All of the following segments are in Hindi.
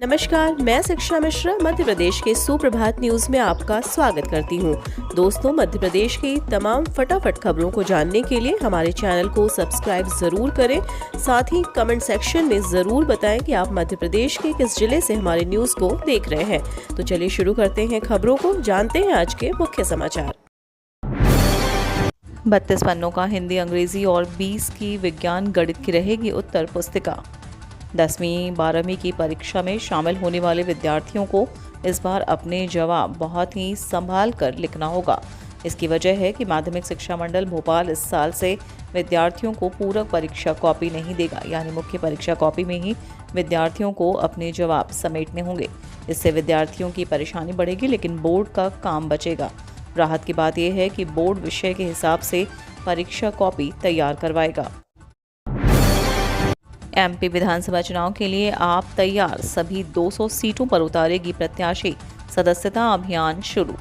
नमस्कार, मैं शिक्षा मिश्रा मध्य प्रदेश के सुप्रभात न्यूज में आपका स्वागत करती हूँ। दोस्तों, मध्य प्रदेश की तमाम फटाफट खबरों को जानने के लिए हमारे चैनल को सब्सक्राइब जरूर करें। साथ ही कमेंट सेक्शन में जरूर बताएं कि आप मध्य प्रदेश के किस जिले से हमारे न्यूज को देख रहे हैं। तो चलिए शुरू करते हैं खबरों को, जानते हैं आज के मुख्य समाचार। 32 पन्नों का हिंदी, अंग्रेजी और 20 की विज्ञान गणित की रहेगी उत्तर पुस्तिका। 10वीं 12वीं की परीक्षा में शामिल होने वाले विद्यार्थियों को इस बार अपने जवाब बहुत ही संभाल कर लिखना होगा। इसकी वजह है कि माध्यमिक शिक्षा मंडल भोपाल इस साल से विद्यार्थियों को पूरक परीक्षा कॉपी नहीं देगा, यानी मुख्य परीक्षा कॉपी में ही विद्यार्थियों को अपने जवाब समेटने होंगे। इससे विद्यार्थियों की परेशानी बढ़ेगी, लेकिन बोर्ड का काम बचेगा। राहत की बात यह है कि बोर्ड विषय के हिसाब से परीक्षा कॉपी तैयार करवाएगा। एमपी विधानसभा चुनाव के लिए आप तैयार, सभी 200 सीटों पर उतारेगी प्रत्याशी, सदस्यता अभियान शुरू।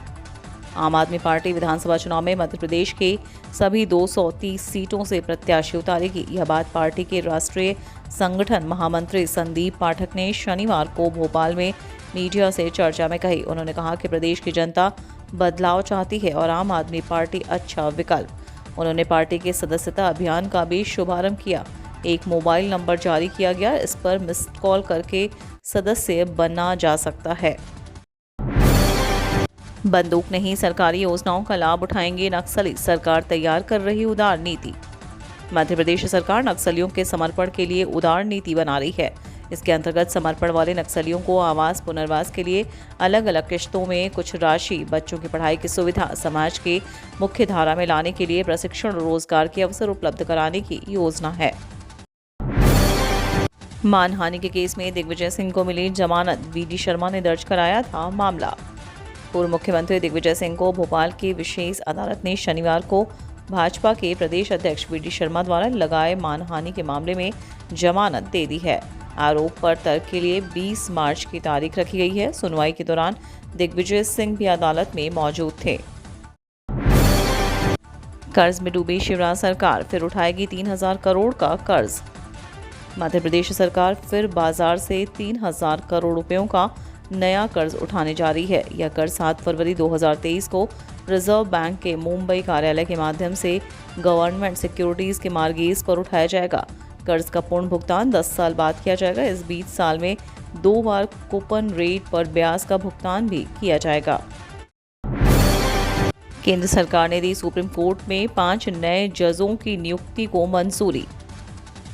आम आदमी पार्टी विधानसभा चुनाव में मध्य प्रदेश के सभी 230 सीटों से प्रत्याशी उतारेगी। यह बात पार्टी के राष्ट्रीय संगठन महामंत्री संदीप पाठक ने शनिवार को भोपाल में मीडिया से चर्चा में कही। उन्होंने कहा कि प्रदेश की जनता बदलाव चाहती है और आम आदमी पार्टी अच्छा विकल्प। उन्होंने पार्टी के सदस्यता अभियान का भी शुभारंभ किया। एक मोबाइल नंबर जारी किया गया, इस पर मिस्ड कॉल करके सदस्य बना जा सकता है। बंदूक नहीं, सरकारी योजनाओं का लाभ उठाएंगे नक्सली, सरकार तैयार कर रही उदार नीति। मध्य प्रदेश सरकार नक्सलियों के समर्पण के लिए उदार नीति बना रही है। इसके अंतर्गत समर्पण वाले नक्सलियों को आवास पुनर्वास के लिए अलग अलग किश्तों में कुछ राशि, बच्चों की पढ़ाई की सुविधा, समाज के मुख्य धारा में लाने के लिए प्रशिक्षण, रोजगार के अवसर उपलब्ध कराने की योजना है। मानहानि के केस में दिग्विजय सिंह को मिली जमानत, वीडी शर्मा ने दर्ज कराया था मामला। पूर्व मुख्यमंत्री दिग्विजय सिंह को भोपाल की विशेष अदालत ने शनिवार को भाजपा के प्रदेश अध्यक्ष वीडी शर्मा द्वारा लगाए मानहानि के मामले में जमानत दे दी है। आरोप पर तर्क के लिए 20 मार्च की तारीख रखी गई है। सुनवाई के दौरान दिग्विजय सिंह भी अदालत में मौजूद थे। कर्ज में डूबी शिवराज सरकार, फिर उठाएगी 3000 करोड़ का कर्ज। मध्य प्रदेश सरकार फिर बाजार से 3000 करोड़ रुपयों का नया कर्ज उठाने जा रही है। यह कर्ज 7 फरवरी 2023 को रिजर्व बैंक के मुंबई कार्यालय के माध्यम से गवर्नमेंट सिक्योरिटीज के मार्गीज पर उठाया जाएगा। कर्ज का पूर्ण भुगतान 10 साल बाद किया जाएगा। इस 20 साल में 2 बार कूपन रेट पर ब्याज का भुगतान भी किया जाएगा। केंद्र सरकार ने दी सुप्रीम कोर्ट में 5 नए जजों की नियुक्ति को मंजूरी।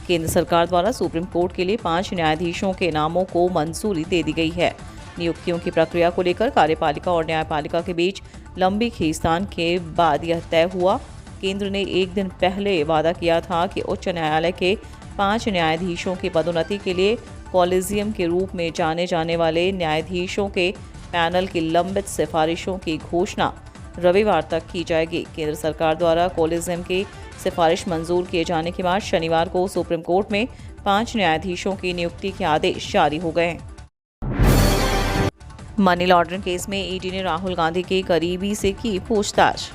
केंद्र सरकार द्वारा सुप्रीम कोर्ट के लिए 5 न्यायाधीशों के नामों को मंजूरी दे दी गई है। नियुक्तियों की प्रक्रिया को लेकर कार्यपालिका और न्यायपालिका के बीच लंबी खींचतान के बाद यह तय हुआ। केंद्र ने एक दिन पहले वादा किया था कि उच्च न्यायालय के 5 न्यायाधीशों की पदोन्नति के लिए कॉलेजियम के रूप में जाने जाने वाले न्यायाधीशों के पैनल की लंबित सिफारिशों की घोषणा रविवार तक की जाएगी। केंद्र सरकार द्वारा कॉलेजियम की सिफारिश मंजूर किए जाने के बाद शनिवार को सुप्रीम कोर्ट में 5 न्यायाधीशों की नियुक्ति के आदेश जारी हो गए। मनी लॉन्ड्रिंग केस में ईडी ने राहुल गांधी के करीबी से की पूछताछ।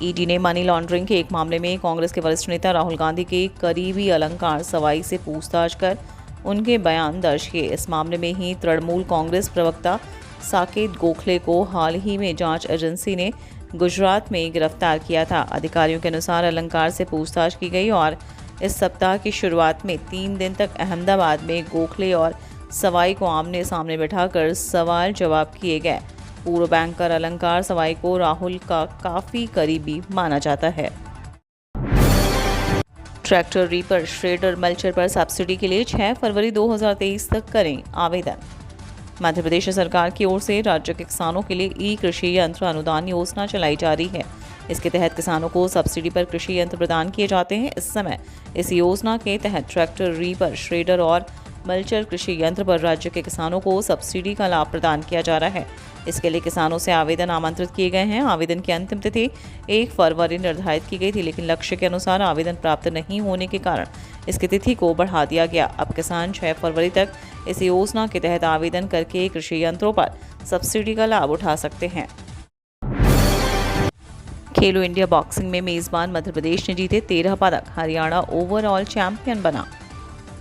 ईडी ने मनी लॉन्ड्रिंग के एक मामले में कांग्रेस के वरिष्ठ नेता राहुल गांधी के करीबी अलंकार सवाई से पूछताछ कर उनके बयान दर्ज किए। इस मामले में ही तृणमूल कांग्रेस प्रवक्ता साकेत गोखले को हाल ही में जांच एजेंसी ने गुजरात में गिरफ्तार किया था। अधिकारियों के अनुसार अलंकार से पूछताछ की गई और इस सप्ताह की शुरुआत में 3 दिन तक अहमदाबाद में गोखले और सवाई को आमने सामने बिठाकर सवाल जवाब किए गए। पूर्व बैंकर अलंकार सवाई को राहुल का काफी करीबी माना जाता है। ट्रैक्टर, रीपर, श्रेडर, मल्चर पर सब्सिडी के लिए 6 फरवरी 2023 तक करें आवेदन। मध्य प्रदेश सरकार की ओर से राज्य के किसानों के लिए ई कृषि यंत्र अनुदान योजना चलाई जा रही है। इसके तहत किसानों को सब्सिडी पर कृषि यंत्र प्रदान किए जाते हैं। इस समय इस योजना के तहत ट्रैक्टर, रीपर, श्रेडर और मल्चर कृषि यंत्र पर राज्य के किसानों को सब्सिडी का लाभ प्रदान किया जा रहा है। इसके लिए किसानों से आवेदन आमंत्रित किए गए हैं। आवेदन की अंतिम तिथि 1 फरवरी निर्धारित की गई थी, लेकिन लक्ष्य के अनुसार आवेदन प्राप्त नहीं होने के कारण इसकी तिथि को बढ़ा दिया गया। अब किसान 6 फरवरी तक इस योजना के तहत आवेदन करके कृषि यंत्रों पर सब्सिडी का लाभ उठा सकते हैं। खेलो इंडिया बॉक्सिंग में मेजबान मध्य प्रदेश ने जीते 13 पदक, हरियाणा ओवरऑल चैंपियन बना।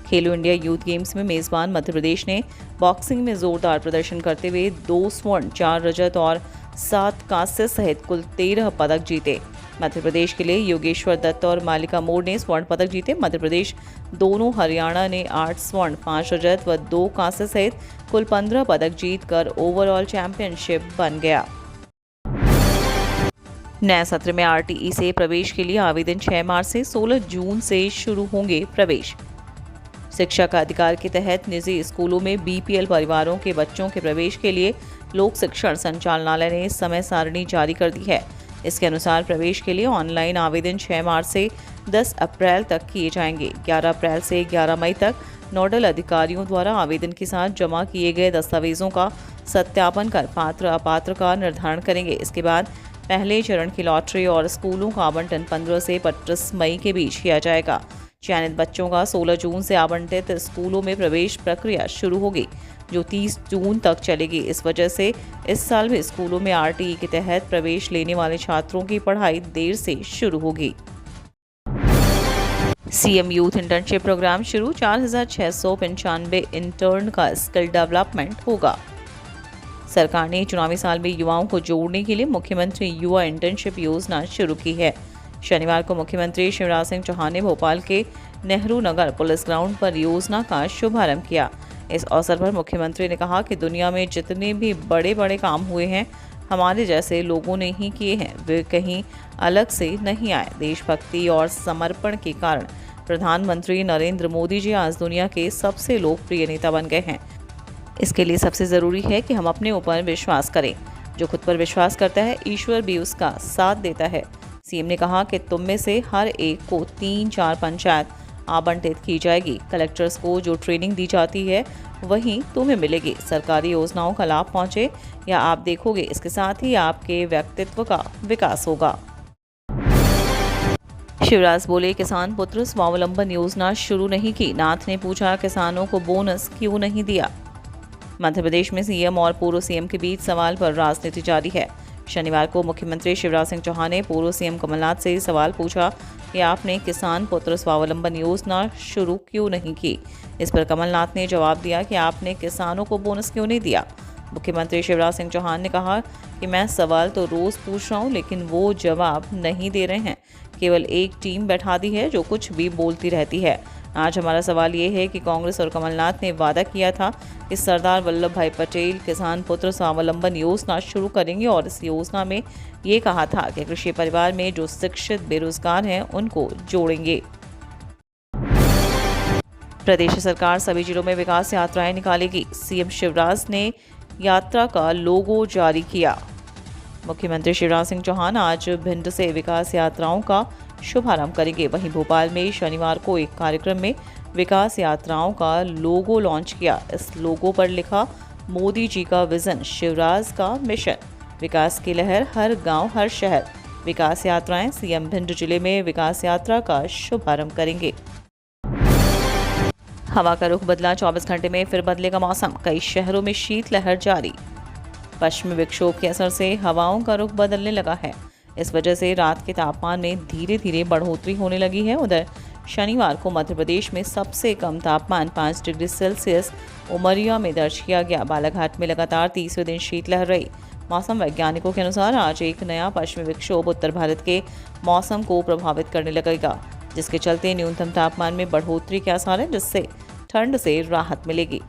खेलो इंडिया यूथ गेम्स में मेजबान मध्य प्रदेश ने बॉक्सिंग में जोरदार प्रदर्शन करते हुए 2 स्वर्ण, 4 रजत और 7 कांस्य सहित कुल 13 पदक जीते। मध्य प्रदेश के लिए योगेश्वर दत्त और मालिका मोर ने स्वर्ण पदक जीते। मध्य प्रदेश दोनों हरियाणा ने 8 स्वर्ण, 5 रजत व 2 कांस्य सहित कुल 15 पदक जीतकर ओवरऑल चैंपियनशिप बन गया। नए सत्र में आरटीई से प्रवेश के लिए आवेदन 6 मार्च से 16 जून से शुरू होंगे प्रवेश। शिक्षा का अधिकार के तहत निजी स्कूलों में बीपीएल परिवारों के बच्चों के प्रवेश के लिए लोक शिक्षण संचालनालय ने समय सारणी जारी कर दी है। इसके अनुसार प्रवेश के लिए ऑनलाइन आवेदन 6 मार्च से 10 अप्रैल तक किए जाएंगे। 11 अप्रैल से 11 मई तक नोडल अधिकारियों द्वारा आवेदन के साथ जमा किए गए दस्तावेजों का सत्यापन कर पात्र अपात्र का निर्धारण करेंगे। इसके बाद पहले चरण की लॉटरी और स्कूलों का आवंटन 15 से 25 मई के बीच किया जाएगा। चयनित बच्चों का 16 जून से आवंटित स्कूलों में प्रवेश प्रक्रिया शुरू होगी, जो 30 जून तक चलेगी। इस वजह से इस साल भी स्कूलों में आरटीई के तहत प्रवेश लेने वाले छात्रों की पढ़ाई देर से शुरू होगी। सीएम यूथ इंटर्नशिप प्रोग्राम शुरू, 4,695 इंटर्न का स्किल डेवलपमेंट होगा। सरकार ने चुनावी साल में युवाओं को जोड़ने के लिए मुख्यमंत्री युवा इंटर्नशिप योजना शुरू की है। शनिवार को मुख्यमंत्री शिवराज सिंह चौहान ने भोपाल के नेहरू नगर पुलिस ग्राउंड पर योजना का शुभारंभ किया। इस अवसर पर मुख्यमंत्री ने कहा कि दुनिया में जितने भी बड़े बड़े काम हुए हैं, हमारे जैसे लोगों ने ही किए हैं, वे कहीं अलग से नहीं आए। देशभक्ति और समर्पण के कारण प्रधानमंत्री नरेंद्र मोदी जी आज दुनिया के सबसे लोकप्रिय नेता बन गए हैं। इसके लिए सबसे ज़रूरी है कि हम अपने ऊपर विश्वास करें। जो खुद पर विश्वास करता है, ईश्वर भी उसका साथ देता है। सीएम ने कहा कि तुम में से हर एक को 3-4 पंचायत आवंटित की जाएगी। कलेक्टर्स को जो ट्रेनिंग दी जाती है वहीं तुम्हें मिलेगी। सरकारी योजनाओं का लाभ पहुंचे या आप देखोगे, इसके साथ ही आपके व्यक्तित्व का विकास होगा। शिवराज बोले, किसान पुत्र स्वावलंबन योजना शुरू नहीं की। नाथ ने पूछा, किसानों को बोनस क्यों नहीं दिया। मध्य प्रदेश में सीएम और पूर्व सीएम के बीच सवाल पर राजनीति जारी है। शनिवार को मुख्यमंत्री शिवराज सिंह चौहान ने पूर्व सीएम कमलनाथ से सवाल पूछा कि आपने किसान पुत्र स्वावलंबन योजना शुरू क्यों नहीं की। इस पर कमलनाथ ने जवाब दिया कि आपने किसानों को बोनस क्यों नहीं दिया। मुख्यमंत्री शिवराज सिंह चौहान ने कहा कि मैं सवाल तो रोज़ पूछ रहा हूँ, लेकिन वो जवाब नहीं दे रहे हैं। केवल एक टीम बैठा दी है जो कुछ भी बोलती रहती है। आज हमारा सवाल ये है कि कांग्रेस और कमलनाथ ने वादा किया था कि सरदार वल्लभ भाई पटेल किसान पुत्र स्वावलंबन योजना शुरू करेंगे और इस योजना में ये कहा था कि कृषि परिवार में जो शिक्षित बेरोजगार हैं उनको जोड़ेंगे। प्रदेश सरकार सभी जिलों में विकास यात्राएं निकालेगी। सीएम शिवराज ने यात्रा का लोगो जारी किया। मुख्यमंत्री शिवराज सिंह चौहान आज भिंड से विकास यात्राओं का शुभारंभ करेंगे। वहीं भोपाल में शनिवार को एक कार्यक्रम में विकास यात्राओं का लोगो लॉन्च किया। इस लोगो पर लिखा, मोदी जी का विजन, शिवराज का मिशन, विकास की लहर, हर गांव हर शहर। विकास यात्राएं। सीएम भिंड जिले में विकास यात्रा का शुभारंभ करेंगे। हवा का रुख बदला, 24 घंटे में फिर बदलेगा मौसम। कई शहरों में शीतलहर जारी। पश्चिमी विक्षोभ के असर से हवाओं का रुख बदलने लगा है। इस वजह से रात के तापमान में धीरे धीरे बढ़ोतरी होने लगी है। उधर शनिवार को मध्य प्रदेश में सबसे कम तापमान 5 डिग्री सेल्सियस उमरिया में दर्ज किया गया। बालाघाट में लगातार 30वें दिन शीतलहर रही। मौसम वैज्ञानिकों के अनुसार आज एक नया पश्चिमी विक्षोभ उत्तर भारत के मौसम को प्रभावित करने लगेगा, जिसके चलते न्यूनतम तापमान में बढ़ोतरी के आसार हैं, जिससे ठंड से राहत मिलेगी।